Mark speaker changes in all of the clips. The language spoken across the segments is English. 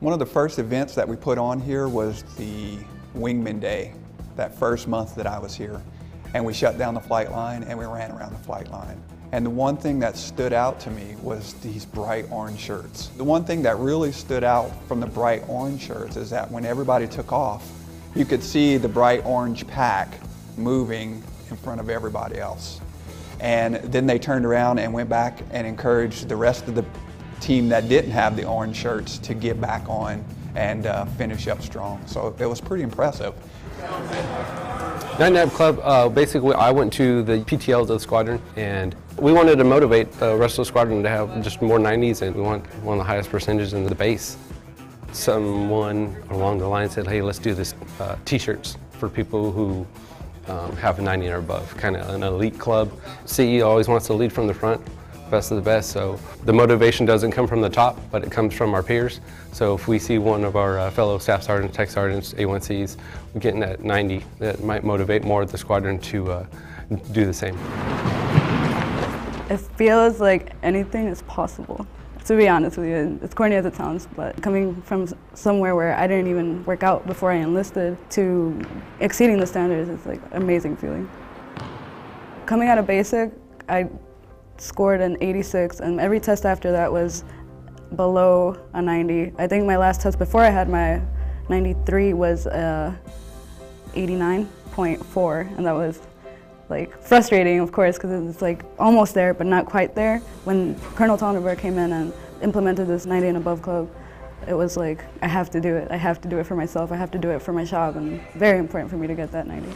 Speaker 1: One of the first events that we put on here was the Wingman Day, that first month that I was here. And we shut down the flight line and we ran around the flight line. And the one thing that stood out to me was these bright orange shirts. The one thing that really stood out from the bright orange shirts is that when everybody took off, you could see the bright orange pack moving in front of everybody else. And then they turned around and went back and encouraged the rest of the team that didn't have the orange shirts to get back on and finish up strong. So it was pretty impressive.
Speaker 2: 99 Club, basically I went to the PTLs of the squadron and we wanted to motivate the rest of the squadron to have just more 90s, and we want one of the highest percentages in the base. Someone along the line said, hey, let's do this t-shirts for people who have a 90 or above, kind of an elite club. CE always wants to lead from the front, best of the best, so the motivation doesn't come from the top, but it comes from our peers. So if we see one of our fellow staff sergeants, tech sergeants, A1Cs getting that 90, that might motivate more of the squadron to do the same.
Speaker 3: It feels like anything is possible. To be honest with you, it's corny as it sounds, but coming from somewhere where I didn't even work out before I enlisted to exceeding the standards, it's like an amazing feeling. Coming out of basic, I scored an 86, and every test after that was below a 90. I think my last test before I had my 93 was 89.4, and that was like frustrating, of course, because it's like almost there but not quite there. When Colonel Tonderberg came in and implemented this 90 and above club, it was like, I have to do it. I have to do it for myself. I have to do it for my shop, and very important for me to get that 90.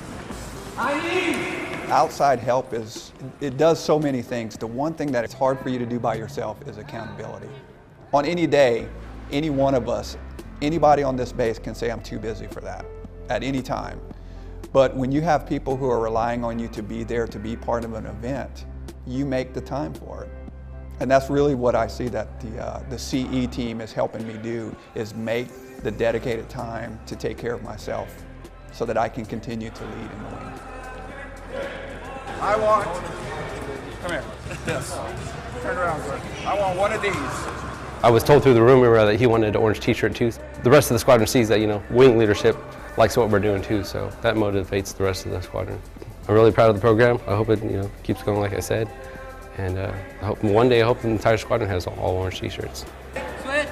Speaker 1: Outside help it does so many things. The one thing that it's hard for you to do by yourself is accountability. On any day, any one of us, anybody on this base can say, I'm too busy for that at any time. But when you have people who are relying on you to be there, to be part of an event, you make the time for it. And that's really what I see that the CE team is helping me do, is make the dedicated time to take care of myself so that I can continue to lead in the wing.
Speaker 4: Come here, this, turn around, sir. I want one of these.
Speaker 2: I was told through the rumor that he wanted an orange t-shirt too. The rest of the squadron sees that, wing leadership likes what we're doing too, so that motivates the rest of the squadron. I'm really proud of the program. I hope it keeps going like I said, and I hope one day the entire squadron has all orange t-shirts.
Speaker 4: Switch.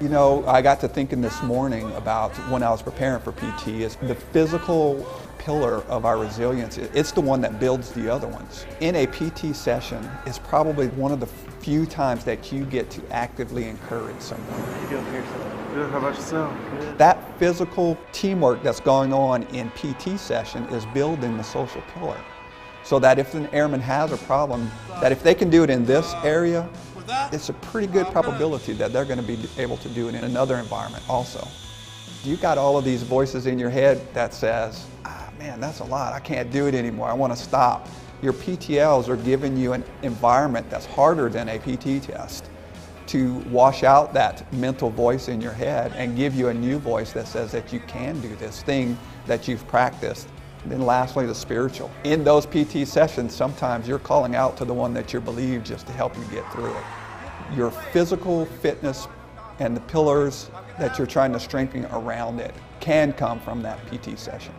Speaker 1: I got to thinking this morning about when I was preparing for PT, is the physical pillar of our resilience. It's the one that builds the other ones. In a PT session, it's probably one of the few times that you get to actively encourage someone.
Speaker 5: How you doing here, sir? Good, how about yourself? Good.
Speaker 1: That physical teamwork that's going on in PT session is building the social pillar. So that if an airman has a problem, that if they can do it in this area, it's a pretty good probability that they're going to be able to do it in another environment also. You got all of these voices in your head that says, man, that's a lot, I can't do it anymore, I want to stop. Your PTLs are giving you an environment that's harder than a PT test to wash out that mental voice in your head and give you a new voice that says that you can do this thing that you've practiced. And then lastly, the spiritual. In those PT sessions, sometimes you're calling out to the one that you believe just to help you get through it. Your physical fitness and the pillars that you're trying to strengthen around it can come from that PT session.